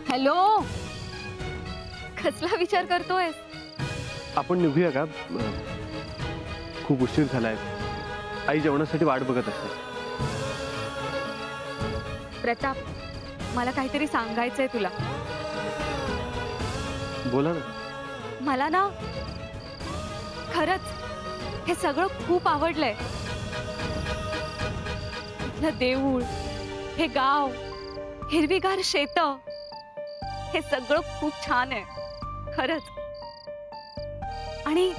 Hello, कसला विचार करतोय? आपण निघूया का? खूप उशीर झालाय. आई जेवणासाठी वाट बघत असते. प्रताप, मला काहीतरी सांगायचंय तुला. बोला ना. मला ना खरंच हे सगळं खूप आवडलंय. इथलं देऊळ, हे गाव, हिरवीगार शेत, हे सगळं खूप छान आहे खरंच. आणि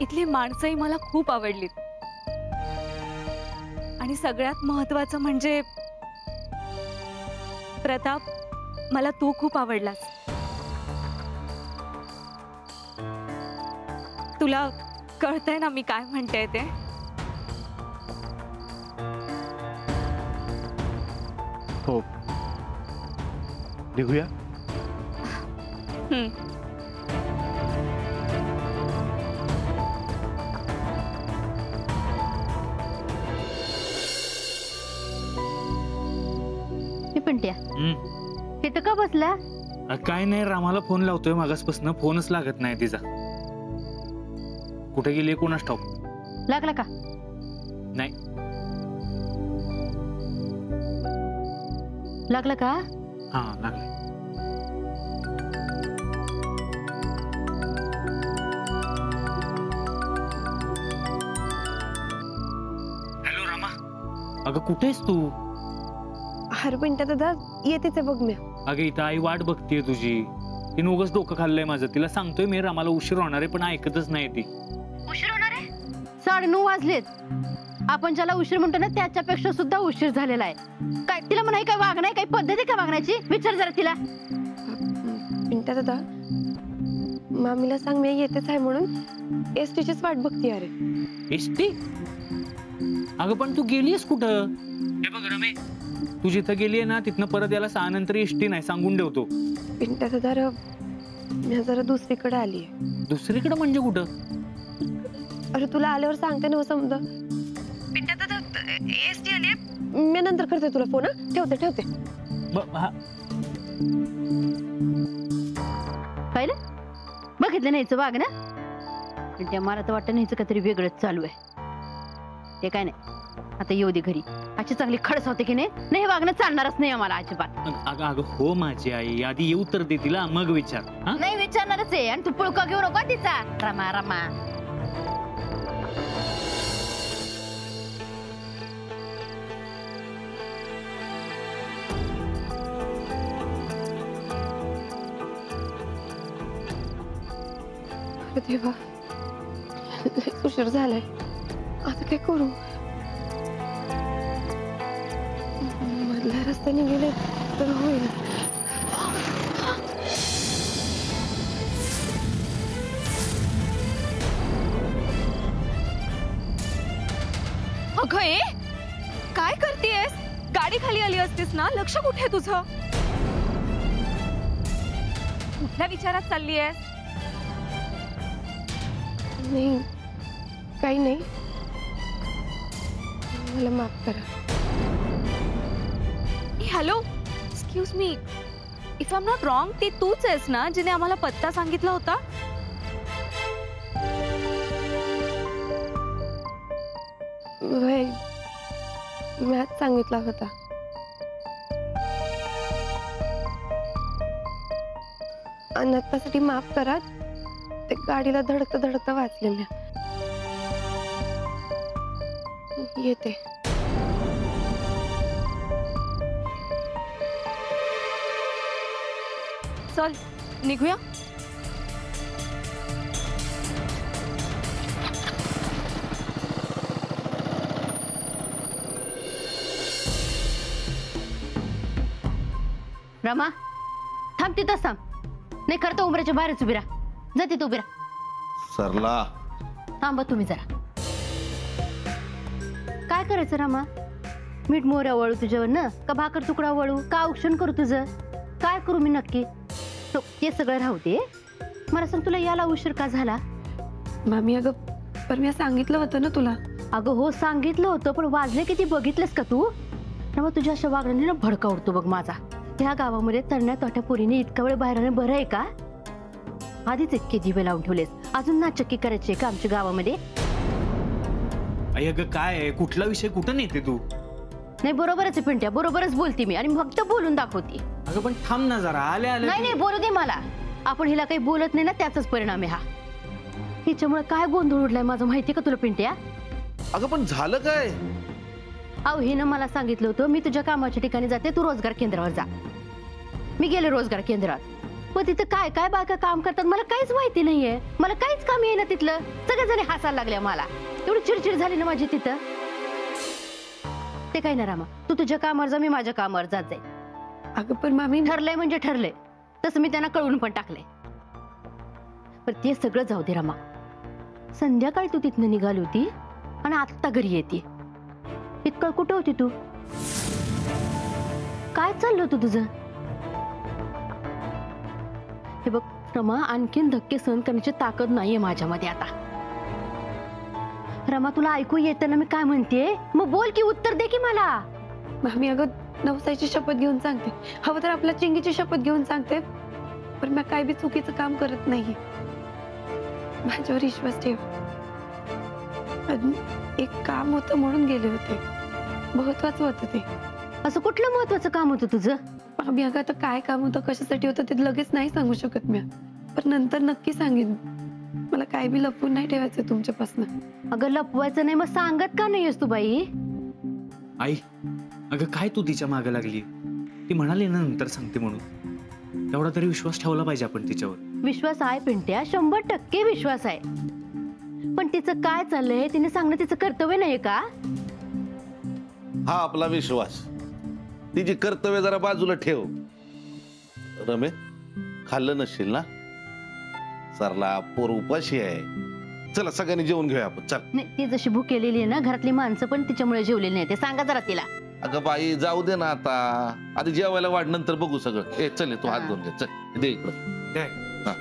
इथली माणसंही मला खूप आवडलीत. आणि सगळ्यात महत्वाचं म्हणजे प्रताप, मला तू खूप आवडलास. तुला कळतंय ना मी काय म्हणते ते? हो. निघूया. पिंट्या, तिथं का बसला? काय नाही, रामाला फोन लावतोय मागासपासून, फोनच लागत नाही तिचा. कुठे गेली कोणास ठाऊक. लागला का? नाही. लागला का? हा, लागला. हॅलो रामा, अगं कुठेस तू? अरे पिंट्या दादा, येतेच बघ मी. अगं इथं आई वाट बघतीये तुझी. तिने उगाच डोकं खाल्लंय माझं. तिला सांगतोय मी रामाला उशीर होणार आहे, पण ऐकतच नाही ती. उशीर होणार आहे? 9:30 वाजलेत. आपण ज्याला उशीर म्हणतो ना त्याच्यापेक्षा सुद्धा उशीर झालेला आहे. काय तिला म्हणाय काय वागणं, काही पद्धती का वागण्याची? विचार जरा तिला. पिंट्या दादा, मामीला सांग मी येतेच आहे म्हणून. एसटीचीच वाट बघते. अरे एसटी? अगं पण तू गेलीस कुठं? हे बघ रमे, तू जिथं गेलीये ना तिथनं परत याला 6 नंतर एसटी नाही, सांगून ठेवतो. पिंट्या दादा, मी जरा दुसरीकडे आलीये. दुसरीकडे म्हणजे कुठं? अरे तुला आल्यावर सांगते ना समजा. पिंट्या दादा, एसटी आली. मी नंतर करते तुला फोन. ठेवते. पाहिलं, बघितलं नाही हिचं वागणं. पण त्या मला तर वाटतं नाही हिचं काहीतरी वेगळंच चालू आहे. ते काय नाही, आता येऊ दे घरी. अशी चांगली खडस होते की नाही, हे वागणं चालणारच नाही आम्हाला अजिबात. अगं हो माझी आई, आधी येऊ तर दे तिला, मग विचार. नाही विचारणारच आहे. आणि तू पुळका घेऊ नको तिचा. रमा रमा. देवा, उशीर झालाय. आता काय करू? मधल्या रस्त्याने गेले तर होईल. अगं ए, काय करतेयस? गाडी खाली आली असतीस ना. लक्ष कुठे तुझं? कुठल्या विचारात चालली आहेस? नाही, काही नाही. मला माफ करा. Hello, excuse me, if I am not wrong, ती तूच आहेस ना जिने आम्हाला पत्ता सांगितला होता? वय, मी आज सांगितला होता. अनाथासाठी माफ करा. ते गाडीला धडकता वाचले मी. येते. चल निघूया. रमा, थांब तिथंच थांब. नाही खरं तर उमऱ्याच्या बाहेरच उभी राहा. जा तिथं उभी राहा. सरला थांबा तुम्ही जरा. काय करायचं रमा? मीठ मोहऱ्या वळू तुझ्यावर ना, का भाकर तुकडा वळू, का औक्षण करू तुझं? काय करू मी नक्की? ते सगळं राहू दे. मला सांग, तुला याला उशीर का झाला? मामी, अगं पण मी सांगितलं होतं ना तुला. अगं हो सांगितलं होतं, पण वाजले किती बघितलंस का तू? रमा, तुझ्या अशा वागण्याने ना भडका उडतो बघ माझा. ह्या गावामध्ये तरण्या तोट्या पोरीने इतका वेळ बाहेर राहणं बरं आहे का? आधीच इतके दिवे लावून ठेवलेस, अजून नाचक्की करायची का आमच्या गावामध्ये? आई अगं काय आहे, कुठला विषय कुठं नेते तू? नाही बरोबरच आहे पिंट्या, बरोबरच बोलते मी आणि फक्त बोलून दाखवते. अगं पण थांब ना जरा, आले आले नाही नाही बोलू दे मला. आपण हिला काही बोलत नाही ना, त्याचाच परिणाम आहे हा. हिच्यामुळे काय गोंधळ उडलाय माझं माहितीये का तुला पिंट्या? अगं पण झालं काय? अहो हिनं मला सांगितलं होतं मी तुझ्या कामाच्या ठिकाणी जाते, तू रोजगार केंद्रावर जा. मी गेले रोजगार केंद्रात, पण तिथं काय काय बायका काम करतात मला काहीच माहिती नाहीये. मला काहीच काम येईना तिथलं. सगळेजण हसायला लागल्या मला. एवढी चिडचिड झाली ना माझी तिथं. ते काय ना रामा, तू तुझ्या कामावर जा, मी माझ्या कामावर जात जाईल. अगं पण मामी ठरलंय म्हणजे ठरलंय, तसं मी त्यांना कळवून पण टाकलंय. पण ते सगळं जाऊ दे रामा. संध्याकाळी तू तिथनं निघाली होती आणि आत्ता घरी येते. इतकं कुठं होती तू? काय चाललं होतं तुझं? हे बघ रमा, आणखीन धक्के सहन करण्याची ताकद नाहीये माझ्यामध्ये आता. रमा तुला ऐकू येतं ना मी काय म्हणते? मग बोल की, उत्तर दे की मला. मामी अगं नवसाची शपथ घेऊन सांगते, हवं तर आपल्या चिंगीची शपथ घेऊन सांगते, पण मी काय बी चुकीचं काम करत नाहीये. माझ्यावर विश्वास ठेव. अजून एक काम होतं म्हणून गेले होते, महत्वाचं होतं ते. असं कुठलं महत्वाचं काम होतं तुझं? मामी अगं आता काय काम होतं, कशासाठी होतं ते लगेच नाही सांगू शकत मी, पण नंतर नक्की सांगेन. मला काय बी लपवून नाही ठेवायचं तुमच्यापासून. अगं लपवायचं नाही मग सांगत का नाहीयेस तू बाई? आई अगं काय तू तिच्या मागे लागली? ती म्हणाली ना नंतर सांगते म्हणून, तेवढा तरी विश्वास ठेवला पाहिजे आपण तिच्यावर. विश्वास आहे पिंट्या, 100% विश्वास आहे. पण तिचं काय चाललंय तिने सांगणं तिचं कर्तव्य नाहीये का? हा आपला विश्वास. तिची कर्तव्य जरा बाजूला ठेव. रमे खाल्लं नसशील ना? सरला पोर उपाशी आहे. चला सगळ्यांनी जेवून घेऊया आपण. चल. नाही ती जशी भूक केलेली आहे ना, घरातली माणसं पण तिच्यामुळे जेवलेली नाही. ते सांगा जरा तिला. अगं बाई जाऊ दे ना आता, आधी जेवायला वाढ नंतर बघू सगळं. ए चल तू हात धुवून घे. चल दे इकडं. दे. हा.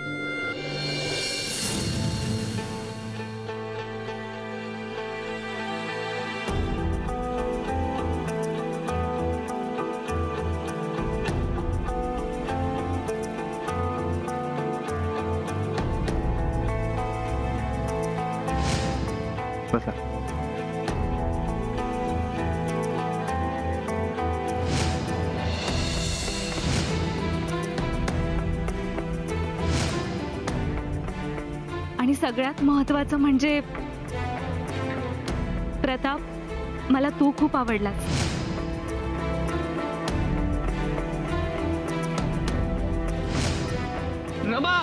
बसा. आणि सगळ्यात महत्वाचं म्हणजे प्रताप, मला तू खूप आवडलास. रमा,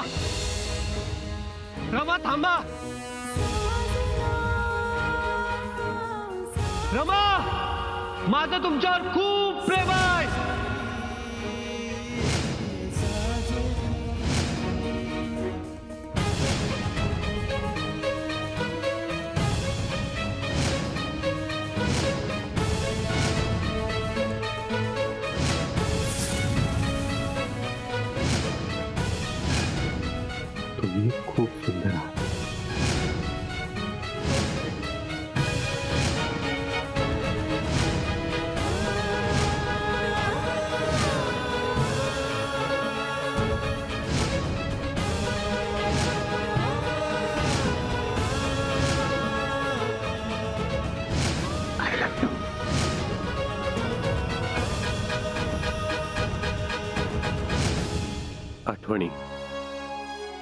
रमा थांबा. रमा, माझं तुमच्यावर खूप प्रेम आहे. तुम्ही खूप सुंदर आहात. आठवणी,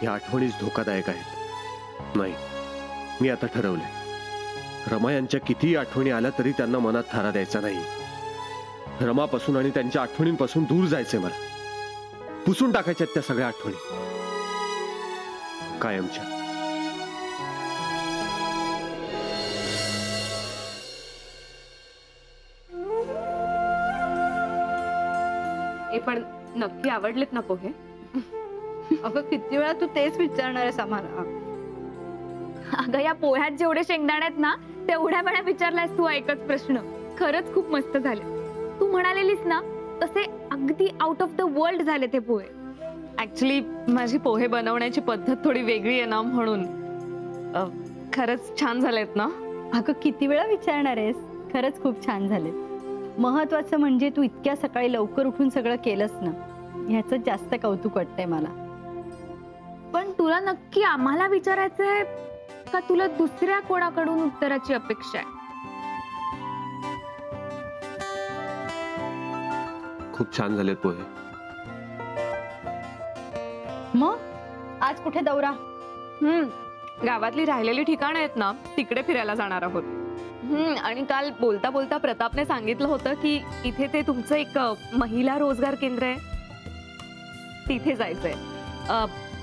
या आठवणीच धोकादायक आहेत. नाही, मी आता ठरवलंय, रमा यांच्या कितीही आठवणी आल्या तरी त्यांना मनात थारा द्यायचा नाही. रमापासून आणि त्यांच्या आठवणींपासून दूर जायचंय मला. पुसून टाकायच्यात त्या सगळ्या आठवणी कायमच्या. हे पण नक्की आवडलेत ना पोहे? अगं किती वेळा तू तेच विचारणार आहेस आम्हाला? अगं या पोह्यात जेवढे शेंगदाणे आहेत ना तेवढ्या वेळा विचारलायस तू एकच प्रश्न. खरंच खूप मस्त झाले. तू म्हणालेलीस ना तसे अगदी आउट ऑफ द वर्ल्ड झाले ते पोहे. ऍक्च्युली माझी पोहे बनवण्याची पद्धत थोडी वेगळी आहे ना, म्हणून खरंच छान झालेत ना? अगं किती वेळा विचारणार आहेस? खरंच खूप छान झाले. महत्वाचं म्हणजे तू इतक्या सकाळी लवकर उठून सगळं केलंस ना, ह्याचं जास्त कौतुक वाटतंय मला. पण तुला नक्की आम्हाला विचारायचंय का तुला दुसऱ्या कोणाकडून उत्तराची अपेक्षा आहे? खूप छान झालेत पोहे. मग आज कुठे दौरा? गावातली राहिलेली ठिकाणं आहेत ना, तिकडे फिरायला जाणार आहोत. आणि काल बोलता बोलता प्रतापने सांगितलं होतं की इथे ते तुमचं एक महिला रोजगार केंद्र आहे, तिथे जायचंय.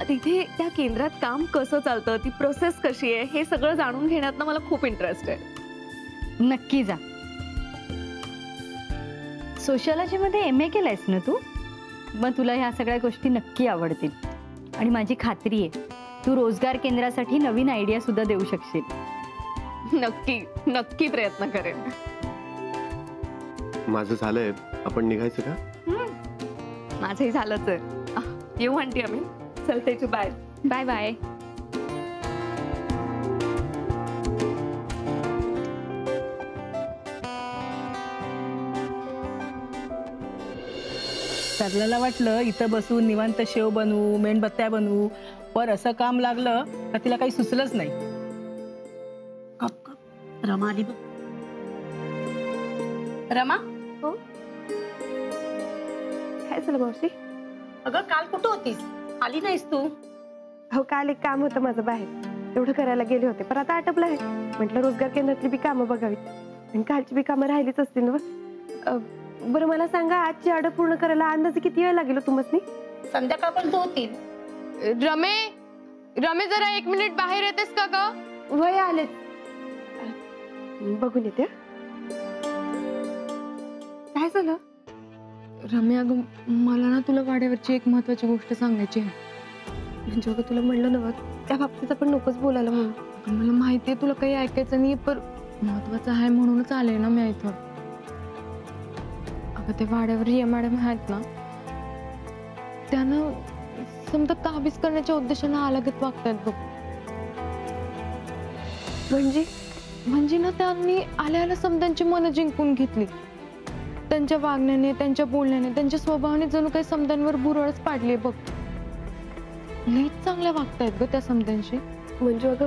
तिथे त्या केंद्रात काम कसं चालतं, ती प्रोसेस कशी आहे, हे सगळं जाणून घेण्यात मला खूप इंटरेस्ट आहे. नक्की जा. सोशियोलॉजी मध्ये MA केलंयस ना तू? मग तुला ह्या सगळ्या गोष्टी नक्की आवडतील. आणि माझी खात्री आहे तू रोजगार केंद्रासाठी नवीन आयडिया सुद्धा देऊ शकशील. नक्की नक्की प्रयत्न करेन. माझं झालंय, आपण निघायचं का? माझंही झालंच आहे. येऊ म्हणते आम्ही. चलते तू. Bye bye bye. सगळ्याला वाटलं इथं बसून निवांत शेव बनवू, मेणबत्त्या बनवू, पर असं काम लागलं का तिला काही सुचलंच नाही. कप कप रमा आली बघ. रमा, हो काय झालं मावशी? अगं काल कुठं होतीस? आली नाहीस तू? हो काल एक काम होतं माझं बाहेर, तेवढं करायला गेले होते, पण आता आटपलं आहे. म्हटलं रोजगार केंद्रातली बी कामं बघावीत आणि कालची बी कामं राहिलीच असतील ना. बरं मला सांगा, आजची ऑर्डर पूर्ण करायला अंदाजे किती वेळ लागेल तुम्हाला? संध्याकाळपर्यंत होतील. रमे जरा 1 मिनिट बाहेर येतेस का ग? वय आलेच, बघून येते. काय झालं? रमे अगं, मला ना तुला वाड्यावरची एक महत्वाची गोष्ट सांगायची आहे. म्हणजे अगं तुला म्हणलं ना त्या बाबतीत आपण नकोच बोलायला म्हणून. मला माहितीये तुला काही ऐकायचं नाही, पण महत्वाचं आहे म्हणूनच आले ना मी इथं. अगं ते वाड्यावर रिया मॅडम आहेत ना, त्यानं समजा ताबीज करण्याच्या उद्देशानं आलागत वागतायत बघ. म्हणजे ना त्यांनी आल्याला समद्यांची मनं जिंकून घेतली. त्यांच्या वागण्याने, त्यांच्या बोलण्याने, त्यांच्या स्वभावाने जणू काही समद्यांवर बुरळच पाडली बघ. लईच चांगल्या वागतायत ग त्या समद्यांशी. म्हणजे अगं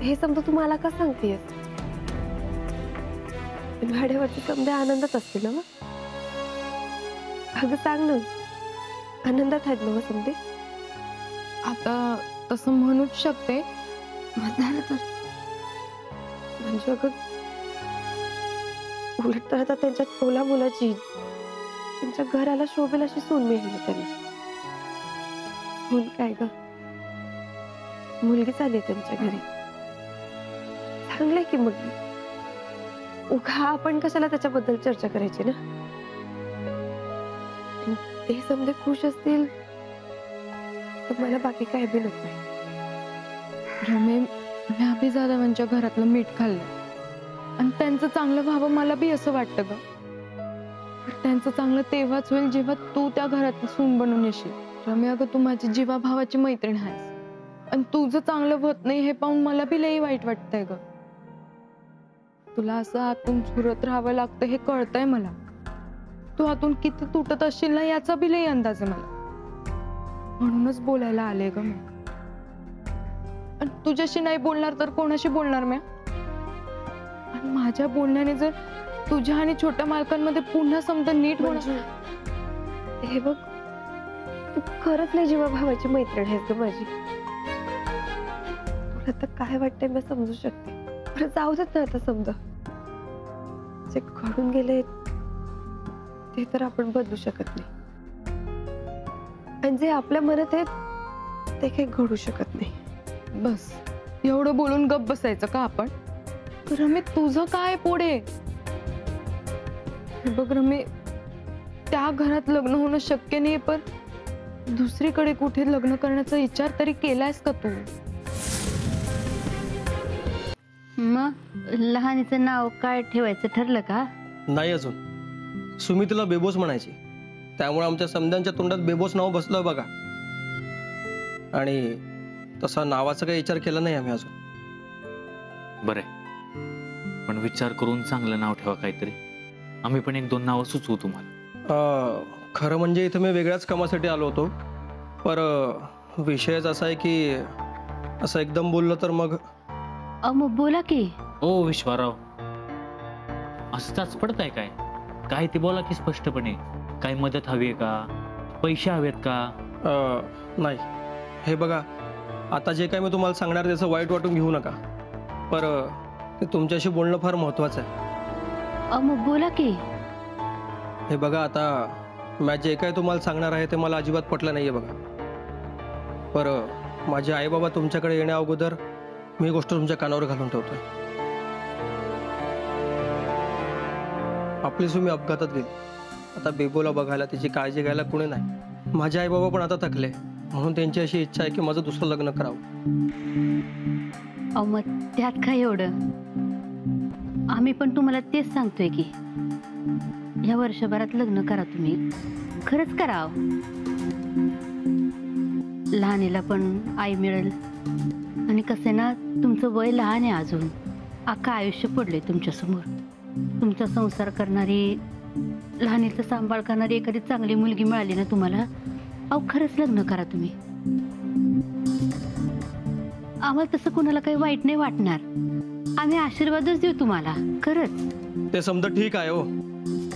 हे समजा तू मला का सांगतेस? भाड्यावरती समजा आनंदात असतील ना? अगं सांग ना, आनंदात आहेत ना समजे? आता तसं म्हणूच शकते. झालं तर म्हणजे अगं उलट तर आता त्यांच्या टोला मुलाची, त्यांच्या घराला शोभेल अशी सून मिळाली त्यांना. सून काय ग, मुलगी झाली त्यांच्या घरी. चांगलंय की मग उगा आपण कशाला त्याच्याबद्दल चर्चा करायची ना. ते समजे खुश असतील तर मला बाकी काय बी नको. रमे, मी अभिजादावांच्या घरातलं मीठ खाल्लं आणि त्यांचं चांगलं व्हावं मला बी असं वाटतं ग. त्यांचं चांगलं तेव्हाच होईल जेव्हा तू त्या घरात सून बनून येशील. रमे अगं, तू माझी जीवाभावाची मैत्रीण आहेस आणि तुझं चांगलं होत नाही हे पाहून मला बी लई वाईट वाटतंय ग. तुला असं आतून झुरत राहावं लागतं हे कळतंय मला. तू आतून किती तुटत असशील ना याचा बी लई अंदाज आहे मला. म्हणूनच बोलायला आले ग मी. आणि तुझ्याशी नाही बोलणार तर कोणाशी बोलणार मी? आणि माझ्या बोलण्याने जर तुझ्या आणि छोट्या मालकांमध्ये पुन्हा समजा नीट होणार. हे बघ, तू खरंच लय जीवा भावाची मैत्रीण आहेस ग माझी. तुला तर काय वाटतंय मी समजू शकते. बरं जाऊ देत ना आता. समजा जे घडून गेले ते तर आपण बदलू शकत नाही, आणि जे आपल्या मनात आहे ते काही घडू शकत नाही. बस एवढं बोलून गप्प बसायचं का आपण? रमे, तुझं काय पुढे? बघ रमे, त्या घरात लग्न होणं शक्य नाही, पण दुसरीकडे कुठे लग्न करण्याचा विचार तरी केलायस का तू? मग लहानीचं नाव काय ठेवायचं ठरलं का? नाही अजून. सुमितीला बेबोस म्हणायची, त्यामुळे आमच्या समद्यांच्या तोंडात बेबोस नाव बसलं बघा. आणि तसा नावाचा काही विचार केला नाही आम्ही अजून. बरं, पण विचार करून चांगलं नाव ठेवा काहीतरी. आम्ही पण 1-2 नावं सुचवू तुम्हाला. खरं म्हणजे इथं मी वेगळ्याच कामासाठी आलो होतो, पर विषयच असा आहे की असं एकदम बोललं तर मग. मग बोला की. ओ विश्वाराव, असं चाचपडत आहे काय? काय ते बोला की स्पष्टपणे. काय मदत हवी आहे का? पैसे हवेत का? नाही, हे बघा, आता जे काय मी तुम्हाला सांगणार त्याचं वाईट वाटून घेऊ नका, पर ते तुमच्याशी बोलणं फार महत्वाचं आहे. मग बोला की. हे बघा, आता मी जे काय तुम्हाला सांगणार आहे ते मला अजिबात पटलं नाहीये बघा. पर माझे आई बाबा तुमच्याकडे येण्या अगोदर मी गोष्ट तुमच्या कानावर घालून ठेवतोय. आपली सुमी अपघातात गेली. आता बेबोला बघायला, तिची काळजी घ्यायला कोणी नाही. माझे आई बाबा पण आता थकले, म्हणून त्यांची अशी इच्छा आहे की माझं दुसरं लग्न करावं. मग त्यात काय एवढं? आम्ही पण तुम्हाला तेच सांगतोय की या वर्षभरात लग्न करा. तुम्ही खरंच कराव. लहानीला पण आई मिळेल. आणि कसं ना, तुमचं वय लहान आहे अजून. अख्खं आयुष्य पडलंय तुमच्या समोर. तुमचा संसार करणारी, लहानीचा सांभाळ करणारी एखादी चांगली मुलगी मिळाली ना तुम्हाला, खरंच लग्न करा तुम्ही. आम्हाला तसं कुणाला काही वाईट नाही वाटणार. आम्ही आशीर्वादच देऊ तुम्हाला. खरंच. ते समजा ठीक आहे हो,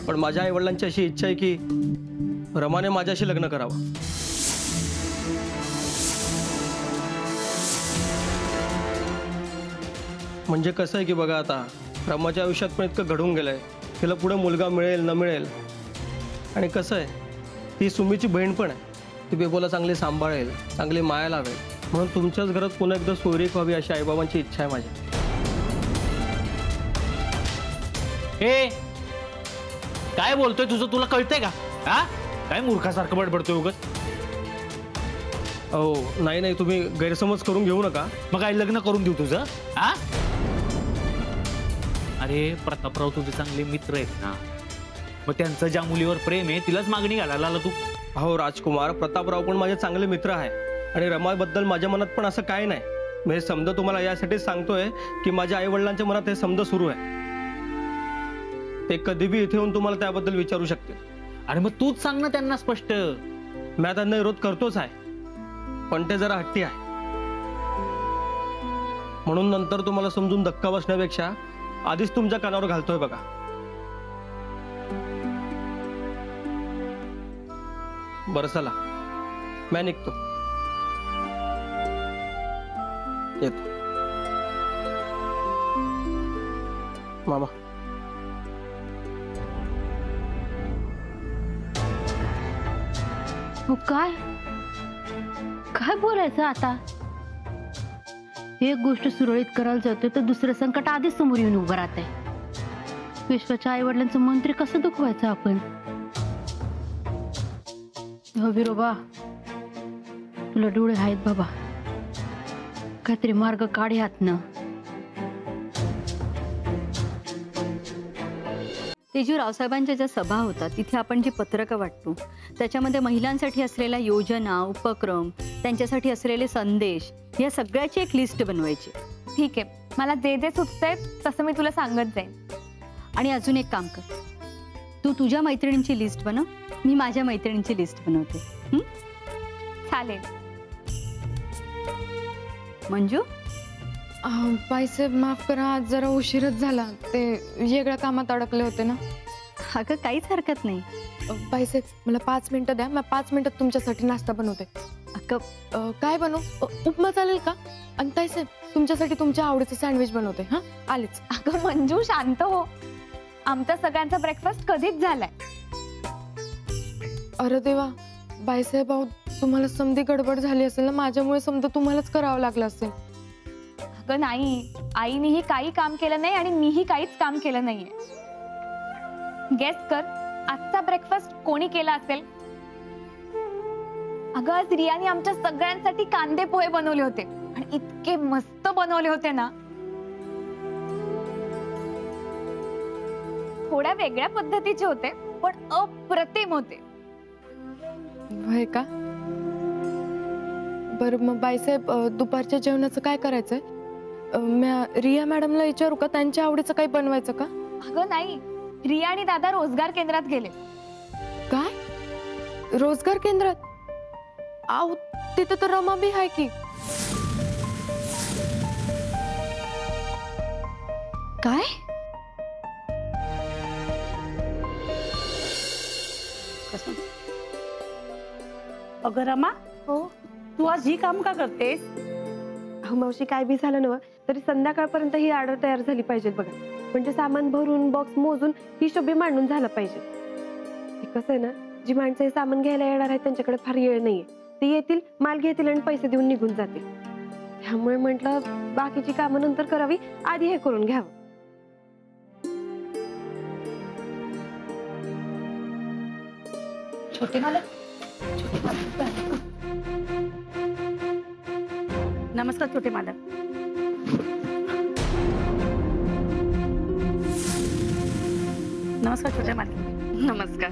पण माझ्या आई वडिलांची अशी इच्छा आहे की रमाने माझ्याशी लग्न करावं. म्हणजे कसं आहे की बघा, आता रमाच्या आयुष्यात पण इतकं घडून गेलंय. तिला पुढे मुलगा मिळेल न मिळेल. आणि कसं आहे, ती सुमीची बहीण पण आहे. ती बेबोला चांगली सांभाळेल, चांगली माया लावेल. म्हणून तुमच्याच घरात पुन्हा एकदा सोयरीक व्हावी अशी आईबाबांची इच्छा आहे माझी. हे काय बोलतोय तुझं? तुला कळतंय का? हा, काय मूर्खासारखं बडबडतोय उगाच? हो, नाही, तुम्ही गैरसमज करून घेऊ नका. मग काय लग्न करून देऊ तुझं? हा, अरे प्रतापराव तुझे चांगले मित्र आहेत ना, मग त्यांचं ज्या मुलीवर प्रेम आहे तिलाच मागणी घालायला आला तू? हो राजकुमार, प्रतापराव पण माझे चांगले मित्र आहे आणि रमाबद्दल माझ्या मनात पण असं काय नाही. मी हे समजा तुम्हाला यासाठीच सांगतोय की माझ्या आई वडिलांच्या मनात हे समजा सुरू आहे. ते कधी बी इथे येऊन तुम्हाला त्याबद्दल विचारू शकते. अरे मग तूच सांग ना त्यांना स्पष्ट. मी त्यांना विरोध करतोच आहे, पण ते जरा हट्टी आहे. म्हणून नंतर तुम्हाला समजून धक्का बसण्यापेक्षा आधीच तुमच्या कानावर घालतोय बघा. बरं चला, मी निघतो. येतो. मामा. हो, काय काय बोलायचं आता? एक गोष्ट सुरळीत करायला जातोय तर दुसरं संकट आधीच समोर येऊन उभं राहतंय. विश्वाच्या आई वडिलांचं मंत्री कसं दुखवायचं आपण? हो विरोबा, तुला डोळे आहेत बाबा, काहीतरी मार्ग काढ ह्यातनं. तेजू, रावसाहेबांच्या ज्या सभा होतात तिथे आपण जी पत्रकं वाटतो त्याच्यामध्ये महिलांसाठी असलेल्या योजना, उपक्रम, त्यांच्यासाठी असलेले संदेश, या सगळ्याची एक लिस्ट बनवायची. ठीक आहे, मला जे जे सुचतंय तसं मी तुला सांगत जाईन. आणि अजून एक काम कर, तू तुझ्या मैत्रिणींची लिस्ट बनव, मी माझ्या मैत्रिणींची लिस्ट बनवते. चालेल. मंजू, बाईसाहेब माफ करा, आज जरा उशीरच झाला. ते वेगळ्या कामात अडकले होते ना. अगं काहीच हरकत नाही. बाईसाहेब मला 5 मिनिटं द्या, मी 5 मिनिटात तुमच्यासाठी नाश्ता बनवते. अगं काय बनवू? उपमा चालेल का? आणि ताईसाहेब तुमच्यासाठी तुमच्या आवडीचं सँडविच बनवते. हा, आलेच. अगं मंजू, शांत हो. आमचा सगळ्यांचा ब्रेकफास्ट कधीच झालाय. अरे देवा, बाईसाहेब अहो, तुम्हाला समधी गडबड झाली असेल ना, माझ्यामुळे समजा तुम्हालाच करावं लागलं असेल. अगं नाही, आईनेही काही काम केलं नाही आणि मीही काहीच काम केलं नाहीये. गेस कर, आजचा ब्रेकफास्ट कोणी केला असेल? अगं आज रियाने आमच्या सगळ्यांसाठी कांदे पोहे बनवले होते आणि इतके मस्त बनवले होते ना. थोड्या वेगळ्या पद्धतीचे होते पण अप्रतिम होते. होय का? बरं मग बाईसाहेब दुपारच्या जेवणाचं काय करायचंय? रिया मॅडमला विचारू का, त्यांच्या आवडीचं काही बनवायचं का? अगं नाही, रिया आणि दादा रोजगार केंद्रात गेले. काय रोजगार केंद्रात? आऊ तिथं तर रमा बी आहे की. काय? कसं? अगं रमा, हो तू आज ही काम का करतेस? अहो मावशी, काय बी झालं ना तरी संध्याकाळपर्यंत ही ऑर्डर तयार झाली पाहिजे बघा. म्हणजे सामान भरून बॉक्स मोजून हिशोब बी मांडून झाला पाहिजे. हे कसं आहे ना, जी माणसं हे सामान घ्यायला येणार आहेत त्यांच्याकडे फार वेळ नाहीये. ते येतील, माल घेतील आणि पैसे देऊन निघून जातील. त्यामुळे म्हटलं बाकीची कामं नंतर करावी, आधी हे करून घ्यावं. छोटे मालक. नमस्कार छोटे मालक. नमस्कार छोटे मालक. नमस्कार.